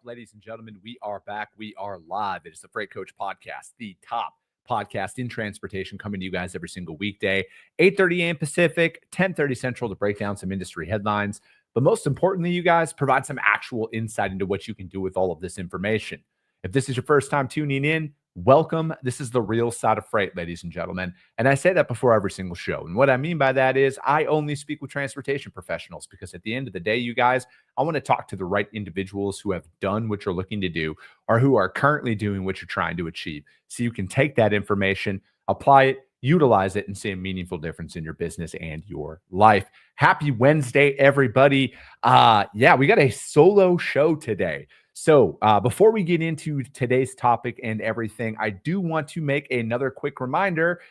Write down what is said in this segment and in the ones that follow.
ladies and gentlemen? We are back. We are live. It is the Freight Coach Podcast, the top podcast in transportation, coming to you guys every single weekday, 8:30 a.m. Pacific, 10:30 Central, to break down some industry headlines. But most importantly, you guys, provide some actual insight into what you can do with all of this information. If this is your first time tuning in, welcome. This is the real side of freight, ladies and gentlemen. And I say that before every single show. And what I mean by that is I only speak with transportation professionals, because at the end of the day, you guys, I want to talk to the right individuals who have done what you're looking to do, or who are currently doing what you're trying to achieve. So you can take that information, apply it, utilize it, and see a meaningful difference in your business and your life. Happy Wednesday, everybody. Yeah, we got a solo show today. So before we get into today's topic and everything, I do want to make another quick reminder.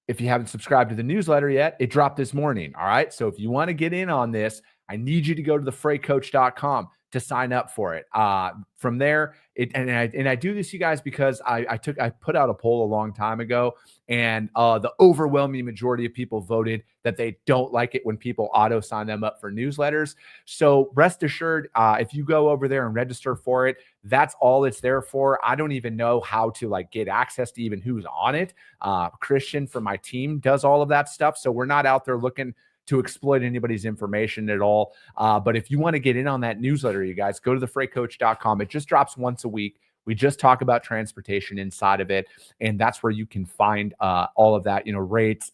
If you haven't subscribed to the newsletter yet, it dropped this morning. All right. So if you want to get in on this, I need you to go to thefreightcoach.com to sign up for it. From there, I do this, you guys, because I put out a poll a long time ago, and the overwhelming majority of people voted that they don't like it when people auto sign them up for newsletters. So rest assured, if you go over there and register for it, that's all it's there for. I don't even know how to get access to even who's on it. Christian from my team does all of that stuff. So we're not out there looking to exploit anybody's information at all. But if you want to get in on that newsletter, you guys, go to thefreightcoach.com. It just drops once a week. We just talk about transportation inside of it. And that's where you can find all of that, rates,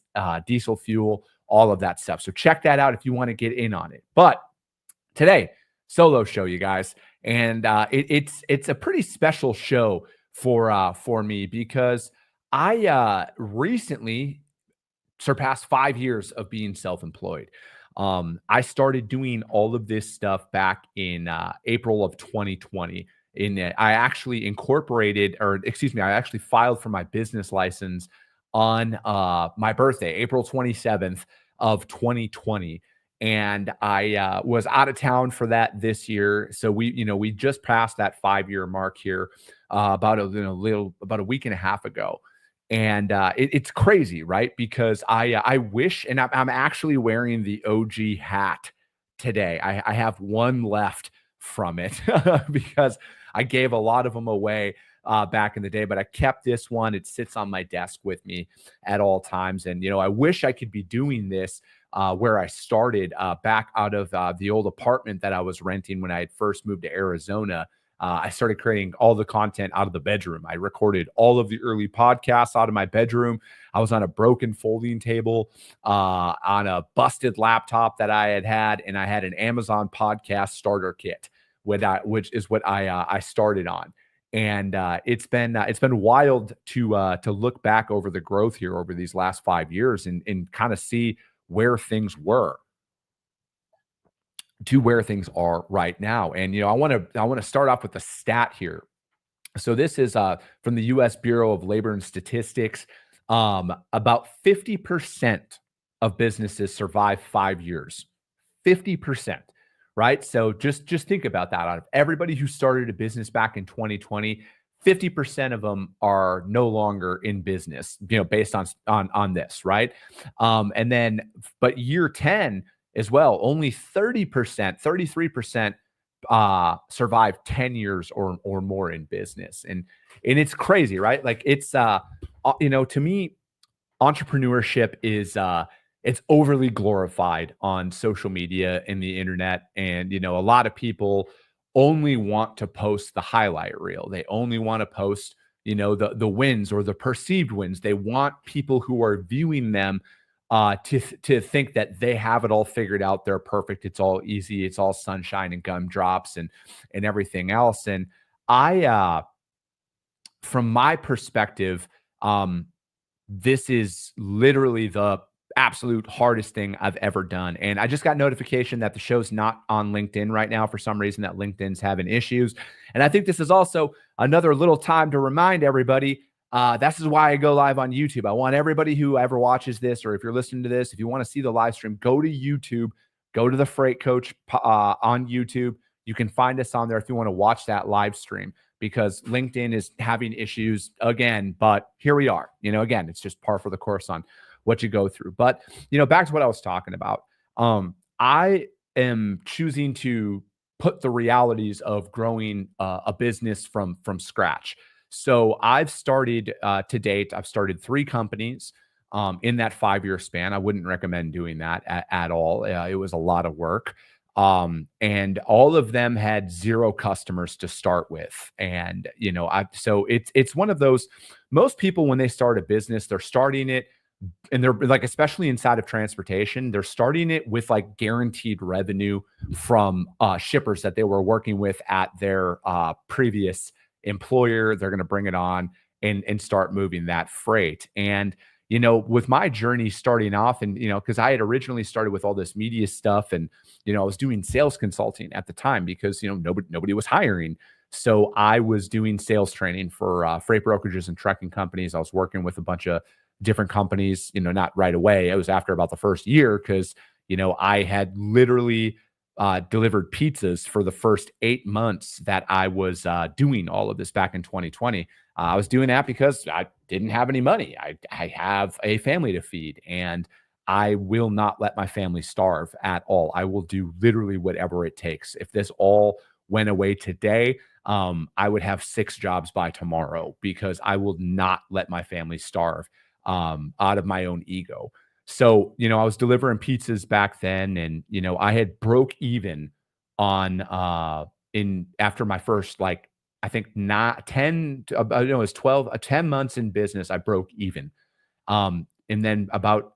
diesel fuel, all of that stuff. So check that out if you want to get in on it. But today, solo show, you guys. And it's a pretty special show for me, because I recently surpassed 5 years of being self-employed. I started doing all of this stuff back in April of 2020. I actually I actually filed for my business license on my birthday, April 27th of 2020. And I was out of town for that this year. So we just passed that 5-year mark here about a week and a half ago. And it's crazy, right? Because I wish, and I'm actually wearing the OG hat today. I have one left from it because I gave a lot of them away back in the day, but I kept this one. It sits on my desk with me at all times. And, I wish I could be doing this where I started back out of the old apartment that I was renting when I had first moved to Arizona. I started creating all the content out of the bedroom. I recorded all of the early podcasts out of my bedroom. I was on a broken folding table, on a busted laptop that I had, and I had an Amazon podcast starter kit, which is what I started on. And it's been wild to look back over the growth here over these last 5 years and kind of see where things were to where things are right now. And, I want to start off with a stat here. So this is from the U.S. Bureau of Labor and Statistics. About 50% of businesses survive 5 years. 50%, right? So just think about that. Out of everybody who started a business back in 2020, 50% of them are no longer in business, based on this, right? But year 10 as well, only 33% survive 10 years or more in business. And it's crazy, right? It's, to me, entrepreneurship is, it's overly glorified on social media and the internet. And, a lot of people only want to post the highlight reel. They only want to post, the wins or the perceived wins. They want people who are viewing them to think that they have it all figured out. They're perfect. It's all easy. It's all sunshine and gumdrops and everything else. And from my perspective, this is literally the absolute hardest thing I've ever done. And I just got notification that the show's not on LinkedIn right now. For some reason, that LinkedIn's having issues. And I think this is also another little time to remind everybody, this is why I go live on YouTube. I want everybody who ever watches this, or if you're listening to this, if you want to see the live stream, go to YouTube, go to the Freight Coach on YouTube. You can find us on there if you want to watch that live stream, because LinkedIn is having issues again. But here we are. Again, it's just par for the course on what you go through. But, back to what I was talking about. I am choosing to put the realities of growing a business from scratch. So I've started to date, I've started 3 companies in that 5-year span. I wouldn't recommend doing that at all. It was a lot of work. And all of them had 0 customers to start with. And, so it's one of those, most people, when they start a business, they're starting it, and they're like, especially inside of transportation, they're starting it with like guaranteed revenue from shippers that they were working with at their previous employer. They're going to bring it on and start moving that freight. And, with my journey starting off, and, because I had originally started with all this media stuff, and, I was doing sales consulting at the time because, nobody was hiring. So I was doing sales training for freight brokerages and trucking companies. I was working with a bunch of different companies, not right away. It was after about the first year because, I had literally delivered pizzas for the first 8 months that I was doing all of this back in 2020. I was doing that because I didn't have any money. I have a family to feed, and I will not let my family starve at all. I will do literally whatever it takes. If this all went away today, I would have 6 jobs by tomorrow because I will not let my family starve out of my own ego. So, I was delivering pizzas back then, and, I had broke even on in after my first, like, I think not 10, no, it was 12, 10 months in business, I broke even. And then about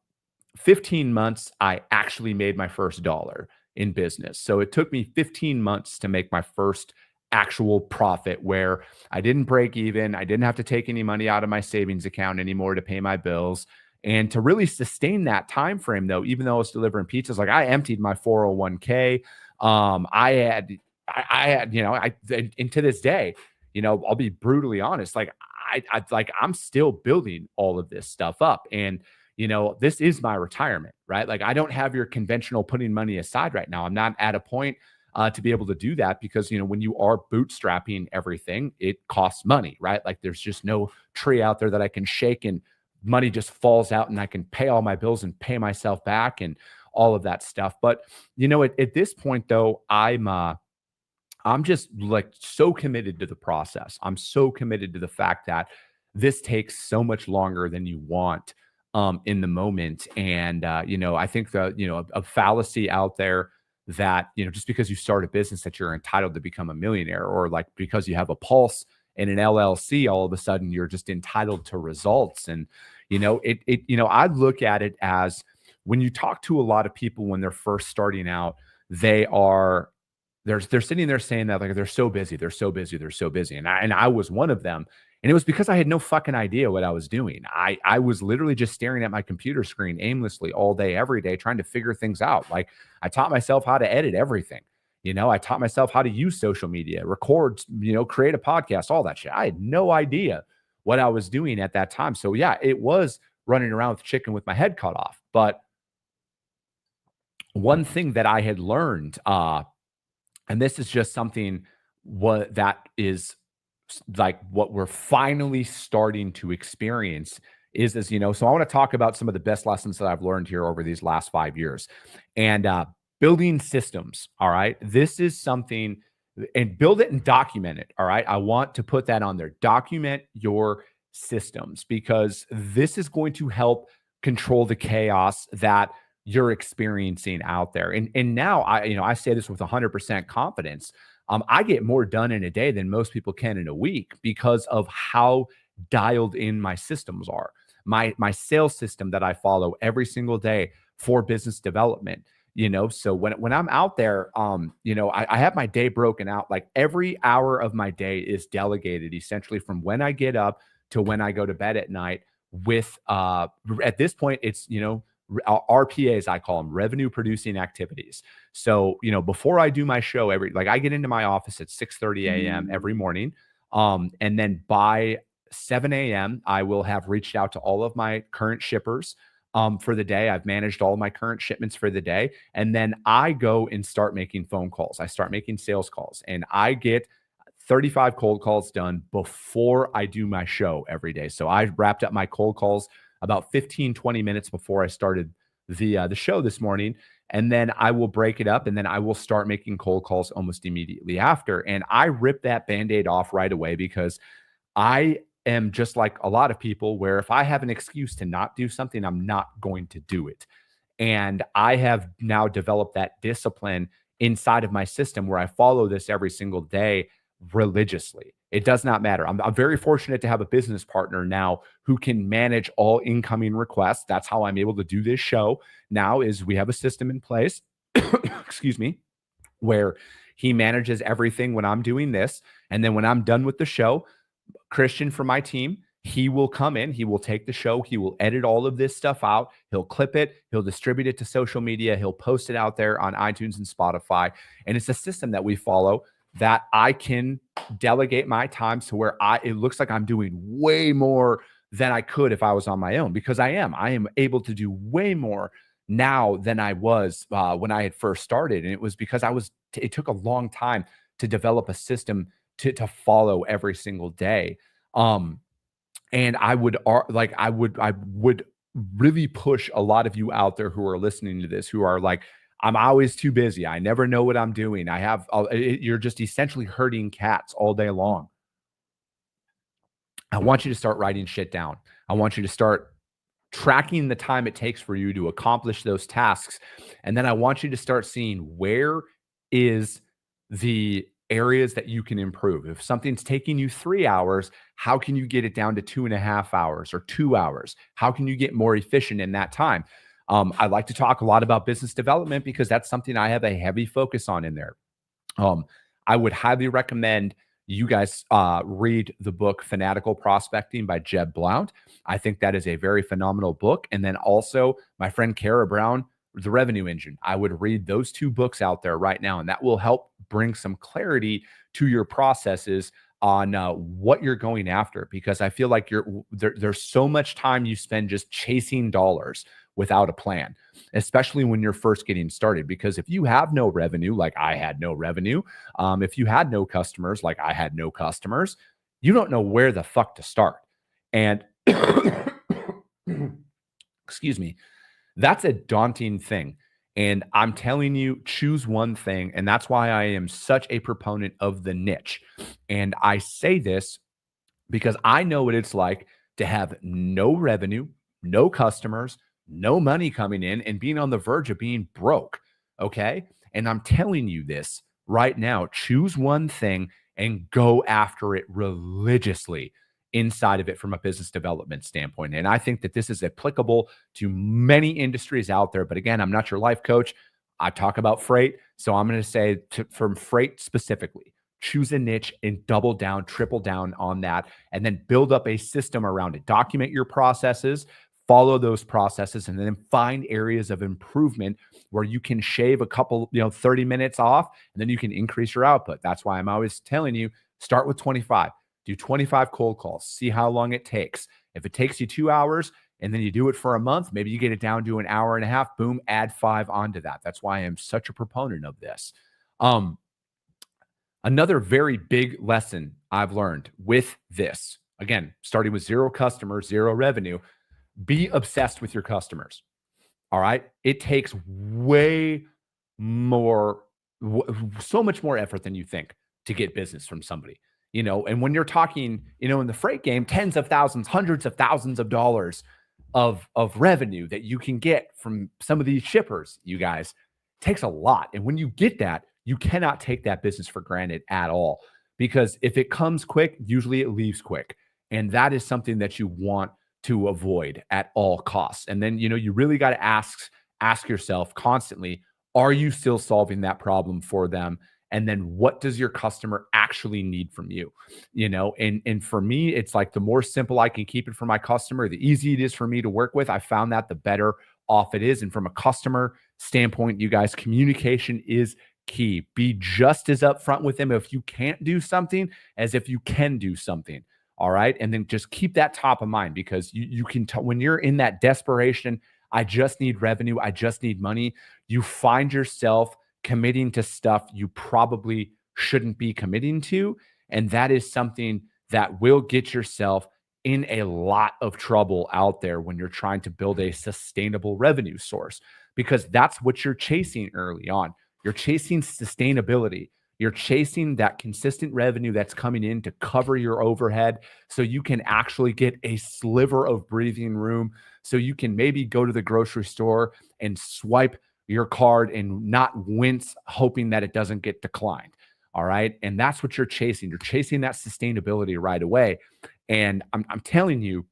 15 months, I actually made my first dollar in business. So it took me 15 months to make my first actual profit where I didn't break even. I didn't have to take any money out of my savings account anymore to pay my bills. And to really sustain that time frame, though, even though I was delivering pizzas, like I emptied my 401k. I had, and to this day, I'll be brutally honest, like I'm still building all of this stuff up. And this is my retirement, right? Like I don't have your conventional putting money aside right now. I'm not at a point to be able to do that because, when you are bootstrapping everything, it costs money, right? Like there's just no tree out there that I can shake and money just falls out and I can pay all my bills and pay myself back and all of that stuff. But, at this point though, I'm just like so committed to the process. I'm so committed to the fact that this takes so much longer than you want in the moment. And, I think a fallacy out there that, just because you start a business that you're entitled to become a millionaire, or like because you have a pulse in an LLC, all of a sudden you're just entitled to results. And, I look at it as when you talk to a lot of people when they're first starting out, they're sitting there saying that like they're so busy, they're so busy, they're so busy. And I was one of them. And it was because I had no fucking idea what I was doing. I was literally just staring at my computer screen aimlessly all day, every day, trying to figure things out. Like I taught myself how to edit everything. I taught myself how to use social media, record, create a podcast, all that shit. I had no idea what I was doing at that time. So yeah, it was running around with chicken with my head cut off. But one thing that I had learned, and this is just something that is like what we're finally starting to experience is, so I want to talk about some of the best lessons that I've learned here over these last 5 years. And building systems. All right. This is something, and build it and document it. All right. I want to put that on there. Document your systems because this is going to help control the chaos that you're experiencing out there. And now I say this with 100% confidence. I get more done in a day than most people can in a week because of how dialed in my systems are. My sales system that I follow every single day for business development. So when I'm out there, I have my day broken out. Like every hour of my day is delegated essentially from when I get up to when I go to bed at night with, at this point, it's, RPAs, I call them, revenue producing activities. So, before I do my show I get into my office at 6:30 a.m. every morning. And then by 7 a.m., I will have reached out to all of my current shippers for the day. I've managed all of my current shipments for the day. And then I go and start making phone calls. I start making sales calls, and I get 35 cold calls done before I do my show every day. So I wrapped up my cold calls about 15, 20 minutes before I started the show this morning. and then I will break it up, and then I will start making cold calls almost immediately after. And I rip that Band-Aid off right away because I am just like a lot of people where if I have an excuse to not do something, I'm not going to do it. And I have now developed that discipline inside of my system where I follow this every single day religiously. It does not matter. I'm very fortunate to have a business partner now who can manage all incoming requests. That's how I'm able to do this show now is we have a system in place, excuse me, where he manages everything when I'm doing this. And then when I'm done with the show, Christian from my team, he will come in, he will take the show, he will edit all of this stuff out, he'll clip it, he'll distribute it to social media, he'll post it out there on iTunes and Spotify. And it's a system that we follow that I can delegate my time to where it looks like I'm doing way more than I could if I was on my own, because I am able to do way more now than I was when I had first started. And it was because it took a long time to develop a system to follow every single day. And I would really push a lot of you out there who are listening to this, who are like, I'm always too busy. I never know what I'm doing. You're just essentially herding cats all day long. I want you to start writing shit down. I want you to start tracking the time it takes for you to accomplish those tasks. And then I want you to start seeing where is the areas that you can improve. If something's taking you 3 hours, how can you get it down to 2.5 hours or 2 hours? How can you get more efficient in that time? I like to talk a lot about business development because that's something I have a heavy focus on in there. I would highly recommend you guys read the book Fanatical Prospecting by Jeb Blount. I think that is a very phenomenal book. And then also my friend Kara Brown, The Revenue Engine. I would read those 2 books out there right now, and that will help bring some clarity to your processes on what you're going after, because I feel like there's so much time you spend just chasing dollars without a plan, especially when you're first getting started. Because if you have no revenue, like I had no revenue, if you had no customers, like I had no customers, you don't know where the fuck to start. And excuse me, that's a daunting thing. And I'm telling you, choose one thing. And that's why I am such a proponent of the niche. And I say this because I know what it's like to have no revenue, no customers, no money coming in, and being on the verge of being broke. Okay. And I'm telling you this right now, choose one thing and go after it religiously inside of it from a business development standpoint. And I think that this is applicable to many industries out there. But again, I'm not your life coach. I talk about freight. So I'm going to say from freight specifically, choose a niche and double down, triple down on that, and then build up a system around it. Document your processes, follow those processes, and then find areas of improvement where you can shave a couple, 30 minutes off, and then you can increase your output. That's why I'm always telling you, start with 25. Do 25 cold calls. See how long it takes. If it takes you 2 hours and then you do it for a month, maybe you get it down to an hour and a half. Boom, add 5 onto that. That's why I am such a proponent of this. Another very big lesson I've learned with this, again, starting with 0 customers, 0 revenue, be obsessed with your customers. All right. It takes way more, so much more effort than you think to get business from somebody. And when you're talking, in the freight game, tens of thousands, hundreds of thousands of dollars of revenue that you can get from some of these shippers, you guys, takes a lot. And when you get that, you cannot take that business for granted at all, because if it comes quick, usually it leaves quick. And that is something that you want to avoid at all costs. And then, you really got to ask yourself constantly, are you still solving that problem for them? And then what does your customer actually need from you? And for me, it's like the more simple I can keep it for my customer, the easier it is for me to work with. I found that the better off it is. And from a customer standpoint, you guys, communication is key. Be just as upfront with them if you can't do something as if you can do something. All right. And then just keep that top of mind, because you can when you're in that desperation, I just need revenue, I just need money, you find yourself committing to stuff you probably shouldn't be committing to. And that is something that will get yourself in a lot of trouble out there when you're trying to build a sustainable revenue source. because that's what you're chasing early on. You're chasing sustainability. You're chasing that consistent revenue that's coming in to cover your overhead so you can actually get a sliver of breathing room, so you can maybe go to the grocery store and swipe your card and not wince hoping that it doesn't get declined. All right. And that's what you're chasing. You're chasing that sustainability right away. And I'm telling you,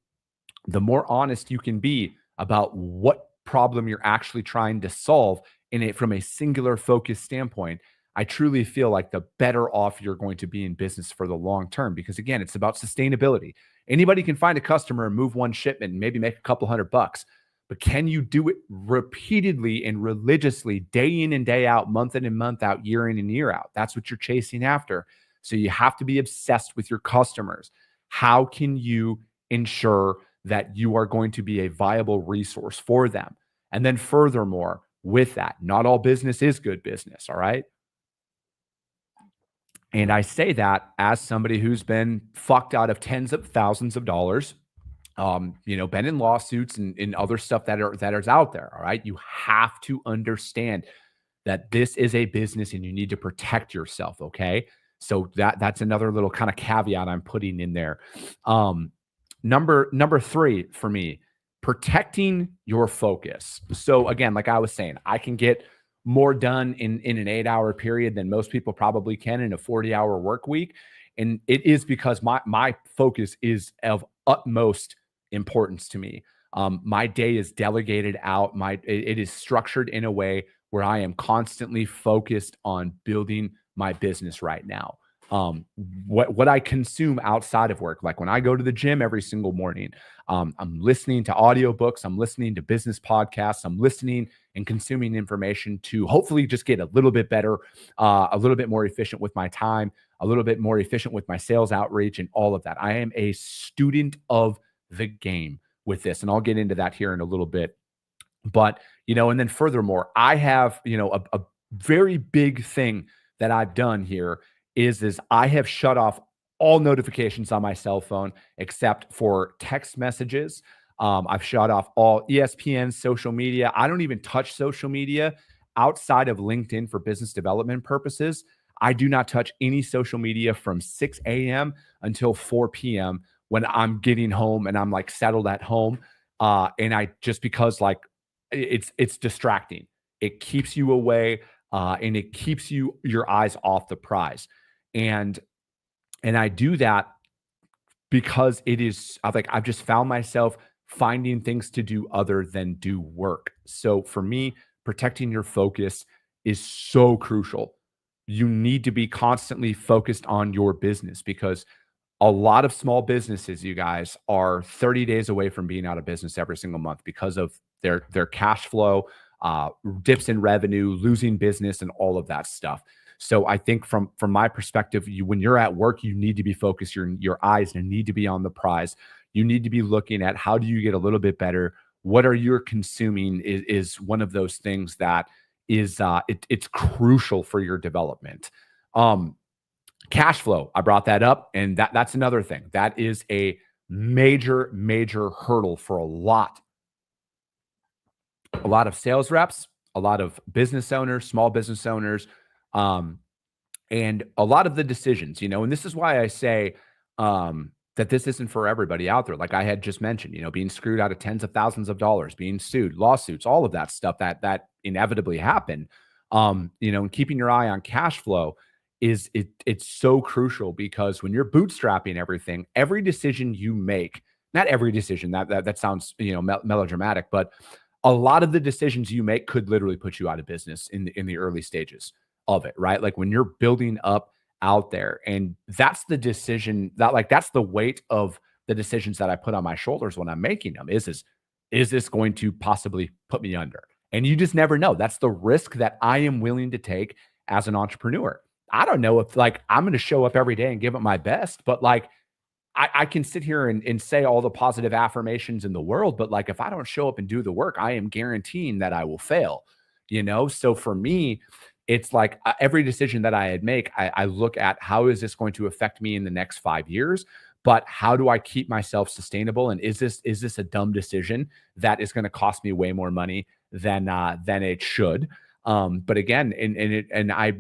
the more honest you can be about what problem you're actually trying to solve in it from a singular focus standpoint, I truly feel like the better off you're going to be in business for the long term. Because again, it's about sustainability. Anybody can find a customer and move one shipment and maybe make a couple $100, but can you do it repeatedly and religiously, day in and day out, month in and month out, year in and year out? That's what you're chasing after. So you have to be obsessed with your customers. How can you ensure that you are going to be a viable resource for them? And then furthermore, with that, not all business is good business. All right. And I say that as somebody who's been fucked out of tens of thousands of dollars, been in lawsuits and other stuff that is out there. All right. You have to understand that this is a business and you need to protect yourself. Okay. So that's another little kind of caveat I'm putting in there. Number three for me, protecting your focus. So again, like I was saying, I can get more done in an 8-hour period than most people probably can in a 40-hour work week. And it is because my focus is of utmost importance to me. My day is delegated out. It is structured in a way where I am constantly focused on building my business right now. What I consume outside of work, like when I go to the gym every single morning, I'm listening to audiobooks, I'm listening to business podcasts, I'm listening and consuming information to hopefully just get a little bit better, a little bit more efficient with my time, a little bit more efficient with my sales outreach and all of that. I am a student of the game with this, and I'll get into that here in a little bit. But, and then furthermore, I have, a very big thing that I've done here is I have shut off all notifications on my cell phone except for text messages. I've shut off all ESPN social media. I don't even touch social media outside of LinkedIn for business development purposes. I do not touch any social media from 6 a.m. until 4 p.m. when I'm getting home and I'm like settled at home. And I just because like it's distracting. It keeps you away and it keeps your eyes off the prize. And I do that because I've just found myself finding things to do other than do work. So for me, protecting your focus is so crucial. You need to be constantly focused on your business because a lot of small businesses, you guys, are 30 days away from being out of business every single month because of their cash flow, dips in revenue, losing business, and all of that stuff. So I think from my perspective, when you're at work, you need to be focused. Your eyes need to be on the prize. You need to be looking at how do you get a little bit better. What are you consuming is one of those things that is it's crucial for your development. Cash flow, I brought that up, and that's another thing. That is a major hurdle for a lot of sales reps, a lot of business owners, small business owners, and a lot of the decisions, and this is why I say that this isn't for everybody out there. Like I had just mentioned, being screwed out of tens of thousands of dollars, being sued, lawsuits, all of that stuff that inevitably happen. And keeping your eye on cash flow it's so crucial because when you're bootstrapping everything, every decision you make, not every decision that sounds, melodramatic, but a lot of the decisions you make could literally put you out of business in the early stages of it, right? Like when you're building up out there, and that's the decision that's the weight of the decisions that I put on my shoulders when I'm making them is this going to possibly put me under? And you just never know. That's the risk that I am willing to take as an entrepreneur. I don't know if I'm going to show up every day and give it my best, but I can sit here and say all the positive affirmations in the world, but if I don't show up and do the work, I am guaranteeing that I will fail, So for me, it's every decision that I make, I look at how is this going to affect me in the next 5 years, but how do I keep myself sustainable? And is this a dumb decision that is going to cost me way more money than it should. But again,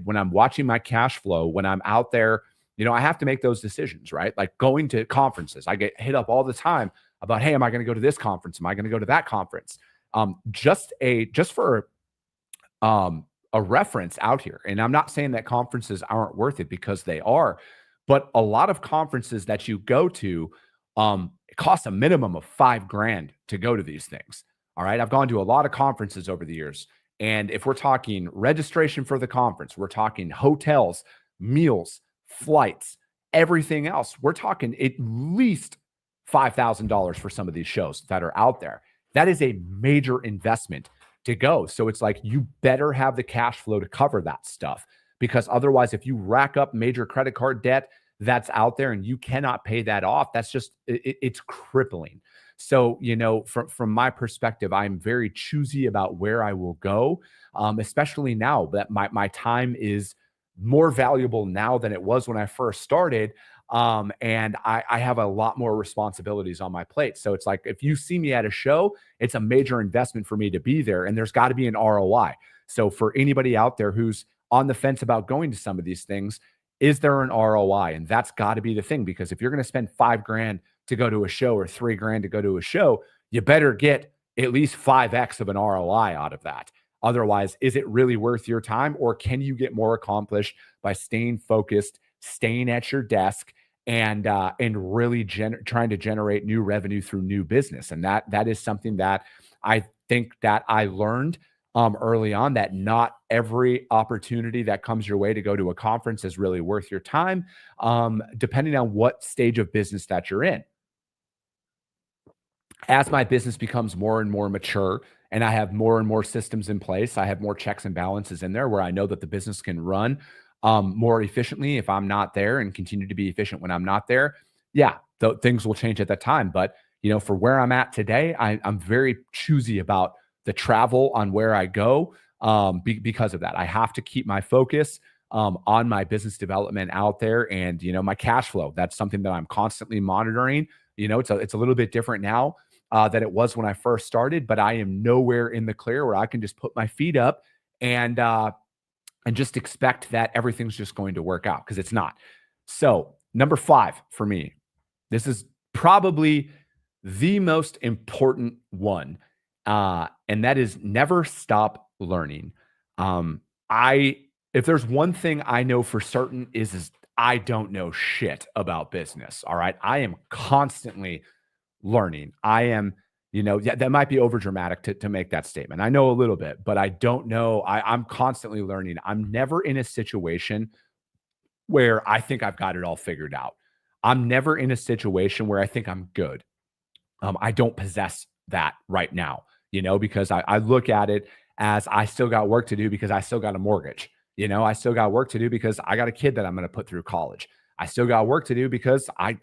when I'm watching my cash flow, when I'm out there, I have to make those decisions, right? Like going to conferences, I get hit up all the time about, hey, am I going to go to this conference? Am I going to go to that conference? Just for a reference out here. And I'm not saying that conferences aren't worth it, because they are, but a lot of conferences that you go to, it costs a minimum of $5,000 to go to these things. All right. I've gone to a lot of conferences over the years. And if we're talking registration for the conference, we're talking hotels, meals, flights, everything else, we're talking at least $5,000 for some of these shows that are out there. That is a major investment to go. So it's like, you better have the cash flow to cover that stuff, because otherwise, if you rack up major credit card debt that's out there and you cannot pay that off, that's just, it's crippling. So, from my perspective, I'm very choosy about where I will go, especially now that my time is more valuable now than it was when I first started. And I have a lot more responsibilities on my plate. So it's like, if you see me at a show, it's a major investment for me to be there, and there's got to be an ROI. So for anybody out there who's on the fence about going to some of these things, is there an ROI? And that's got to be the thing, because if you're going to spend $5,000 to go to a show or $3,000 to go to a show, you better get at least 5x of an ROI out of that. Otherwise, is it really worth your time, or can you get more accomplished by staying focused, staying at your desk, and really trying to generate new revenue through new business? And that is something that I think that I learned early on, that not every opportunity that comes your way to go to a conference is really worth your time, depending on what stage of business that you're in. As my business becomes more and more mature and I have more and more systems in place, I have more checks and balances in there where I know that the business can run more efficiently if I'm not there, and continue to be efficient when I'm not there. Yeah, things will change at that time. But, for where I'm at today, I'm very choosy about the travel on where I go, because of that. I have to keep my focus on my business development out there, and, my cash flow. That's something that I'm constantly monitoring. It's a little bit different now than it was when I first started, but I am nowhere in the clear where I can just put my feet up and just expect that everything's just going to work out, because it's not. So, number 5 for me, this is probably the most important one, and that is never stop learning. I If there's one thing I know for certain, is I don't know shit about business. All right, I am constantly learning. I am, yeah, that might be over dramatic to make that statement. I know a little bit, but I don't know. I'm constantly learning. I'm never in a situation where I think I've got it all figured out. I'm never in a situation where I think I'm good. I don't possess that right now, because I look at it as I still got work to do, because I still got a mortgage. I still got work to do because I got a kid that I'm going to put through college. I still got work to do because I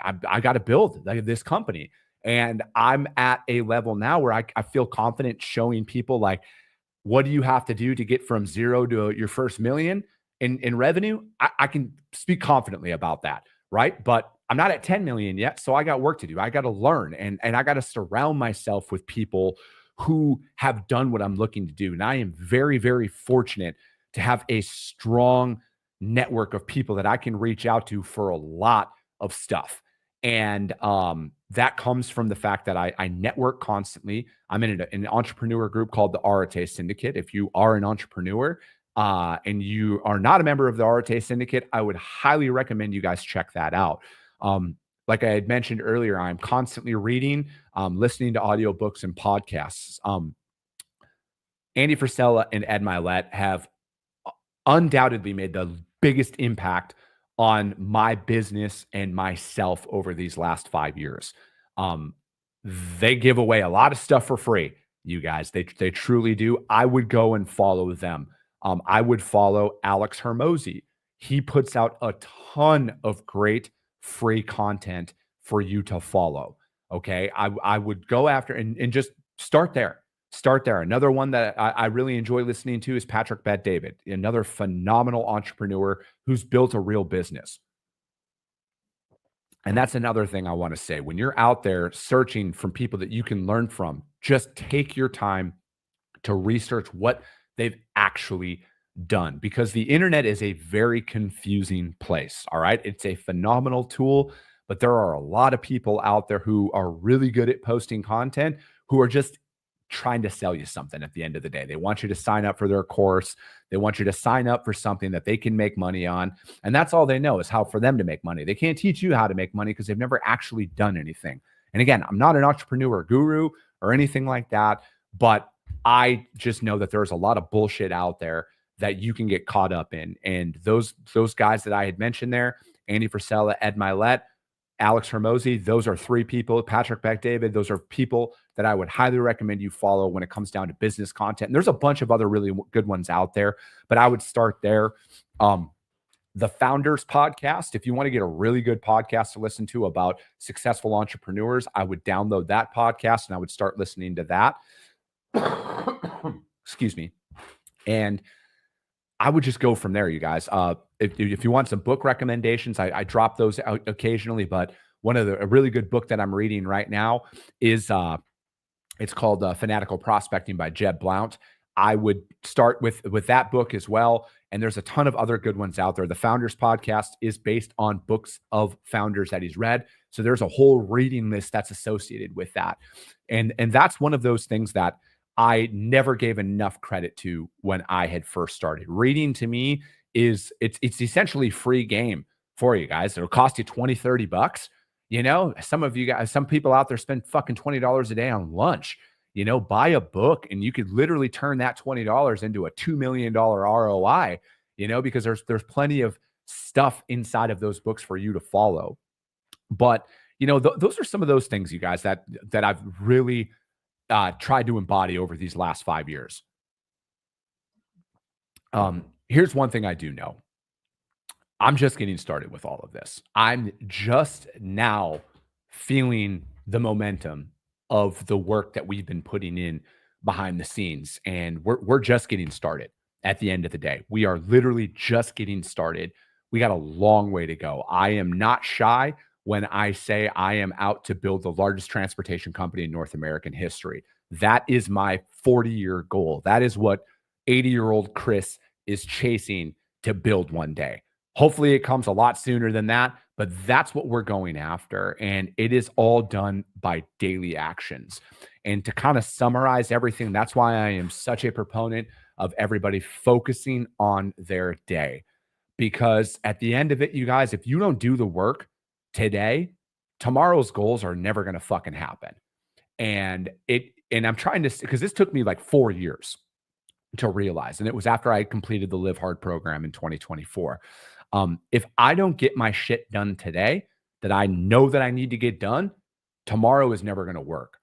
got to build this company. And I'm at a level now where I feel confident showing people, like, what do you have to do to get from 0 to your first million in revenue? I can speak confidently about that, right? But I'm not at 10 million yet, so I got work to do. I got to learn, and I got to surround myself with people who have done what I'm looking to do. And I am very, very fortunate to have a strong network of people that I can reach out to for a lot of stuff. And that comes from the fact that I network constantly. I'm in an entrepreneur group called the Arate Syndicate. If you are an entrepreneur and you are not a member of the Arate Syndicate, I would highly recommend you guys check that out. Like I had mentioned earlier, I'm constantly reading, listening to audiobooks and podcasts. Andy Frisella and Ed Milet have undoubtedly made the biggest impact on my business and myself over these last 5 years. They give away a lot of stuff for free, you guys. They truly do. I would go and follow them. I would follow Alex Hermosi. He puts out a ton of great free content for you to follow. Okay. I would go after and just start there. Start there. Another one that I really enjoy listening to is Patrick Bet-David, another phenomenal entrepreneur who's built a real business. And that's another thing I want to say. When you're out there searching for people that you can learn from, just take your time to research what they've actually done, because the internet is a very confusing place. All right. It's a phenomenal tool, but there are a lot of people out there who are really good at posting content who are just trying to sell you something at the end of the day. They want you to sign up for their course. They want you to sign up for something that they can make money on. And that's all they know is how for them to make money. They can't teach you how to make money because they've never actually done anything. And again, I'm not an entrepreneur guru or anything like that, but I just know that there's a lot of bullshit out there that you can get caught up in. And those guys that I had mentioned there, Andy Frisella, Ed Milet, Alex Hermosi, those are three people, Patrick Beck-David, those are people that I would highly recommend you follow when it comes down to business content. And there's a bunch of other really good ones out there, but I would start there. The Founders Podcast, if you want to get a really good podcast to listen to about successful entrepreneurs, I would download that podcast and I would start listening to that. Excuse me. And I would just go from there, you guys. If you want some book recommendations, I drop those out occasionally, but a really good book that I'm reading right now is it's called Fanatical Prospecting by Jeb Blount. I would start with that book as well. And there's a ton of other good ones out there. The Founders Podcast is based on books of founders that he's read. So there's a whole reading list that's associated with that. And that's one of those things that I never gave enough credit to when I had first started. Reading to me it's essentially free game for you guys. It'll cost you $20-$30. You know, some people out there spend fucking $20 a day on lunch. You know, buy a book and you could literally turn that $20 into a $2 million ROI, you know, because there's plenty of stuff inside of those books for you to follow. But, you know, those are some of those things, you guys, that I've really tried to embody over these last 5 years. Here's one thing I do know. I'm just getting started with all of this. I'm just now feeling the momentum of the work that we've been putting in behind the scenes. And we're just getting started at the end of the day. We are literally just getting started. We got a long way to go. I am not shy when I say I am out to build the largest transportation company in North American history. That is my 40-year goal. That is what 80-year-old Chris is chasing to build one day. Hopefully it comes a lot sooner than that, but that's what we're going after. And it is all done by daily actions. And to kind of summarize everything, that's why I am such a proponent of everybody focusing on their day. Because at the end of it, you guys, if you don't do the work today, tomorrow's goals are never going to fucking happen. And I'm trying to, because this took me like 4 years to realize. And it was after I completed the Live Hard program in 2024. If I don't get my shit done today that I know that I need to get done, tomorrow is never going to work.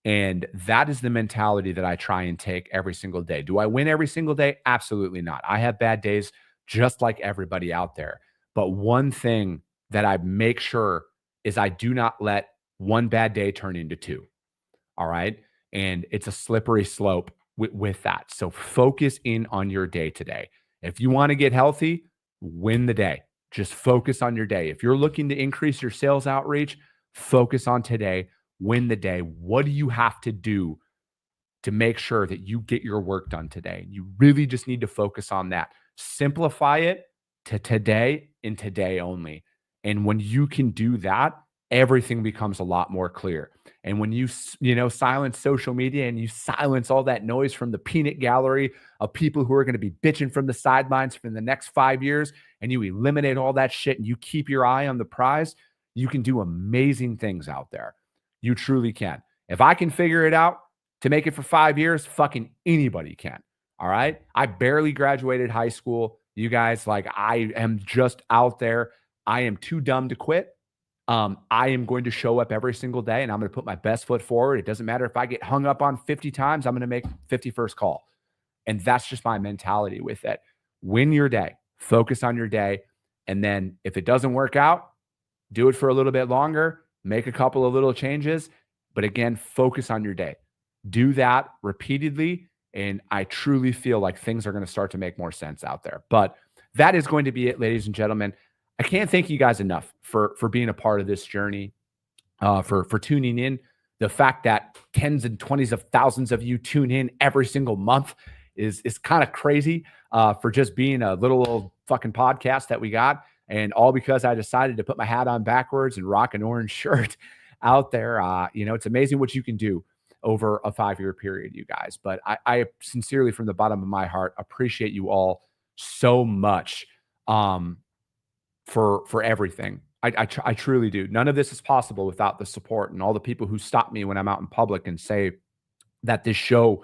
And that is the mentality that I try and take every single day. Do I win every single day? Absolutely not. I have bad days just like everybody out there. But one thing that I make sure is I do not let one bad day turn into two. All right. And it's a slippery slope with that. So focus in on your day today. If you want to get healthy, win the day. Just focus on your day. If you're looking to increase your sales outreach, focus on today, win the day. What do you have to do to make sure that you get your work done today? You really just need to focus on that. Simplify it to today and today only. And when you can do that, everything becomes a lot more clear. And when you silence social media and you silence all that noise from the peanut gallery of people who are going to be bitching from the sidelines for the next 5 years, and you eliminate all that shit and you keep your eye on the prize, you can do amazing things out there. You truly can. If I can figure it out to make it for 5 years, fucking anybody can. All right. I barely graduated high school. You guys, like, I am just out there. I am too dumb to quit. I am going to show up every single day and I'm going to put my best foot forward. It doesn't matter if I get hung up on 50 times, I'm going to make 51st call. And that's just my mentality with it. Win your day, focus on your day. And then if it doesn't work out, do it for a little bit longer, make a couple of little changes. But again, focus on your day. Do that repeatedly. And I truly feel like things are going to start to make more sense out there. But that is going to be it, ladies and gentlemen. I can't thank you guys enough for being a part of this journey, for tuning in. the fact that tens and 20s of thousands of you tune in every single month is kind of crazy for just being a little old fucking podcast that we got. And all because I decided to put my hat on backwards and rock an orange shirt out there. It's amazing what you can do over a 5-year period, you guys. But I sincerely, from the bottom of my heart, appreciate you all so much for everything. I truly do. None of this is possible without the support and all the people who stop me when I'm out in public and say that this show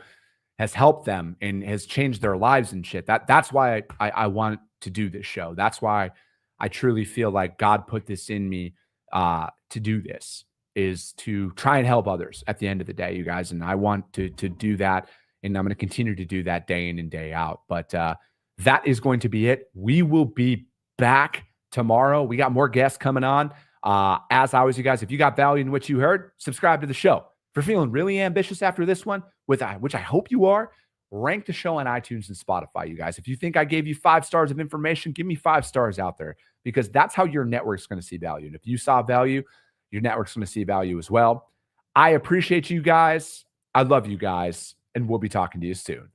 has helped them and has changed their lives and shit. That's why I want to do this show. That's why I truly feel like God put this in me to do this, is to try and help others at the end of the day, you guys. And I want to do that. And I'm going to continue to do that day in and day out. But that is going to be it. We will be back tomorrow. We got more guests coming on. As always, you guys, if you got value in what you heard, subscribe to the show. If you're feeling really ambitious after this one, which I hope you are, rank the show on iTunes and Spotify, you guys. If you think I gave you 5 stars of information, give me 5 stars out there, because that's how your network's going to see value. And if you saw value, your network's going to see value as well. I appreciate you guys. I love you guys, and we'll be talking to you soon.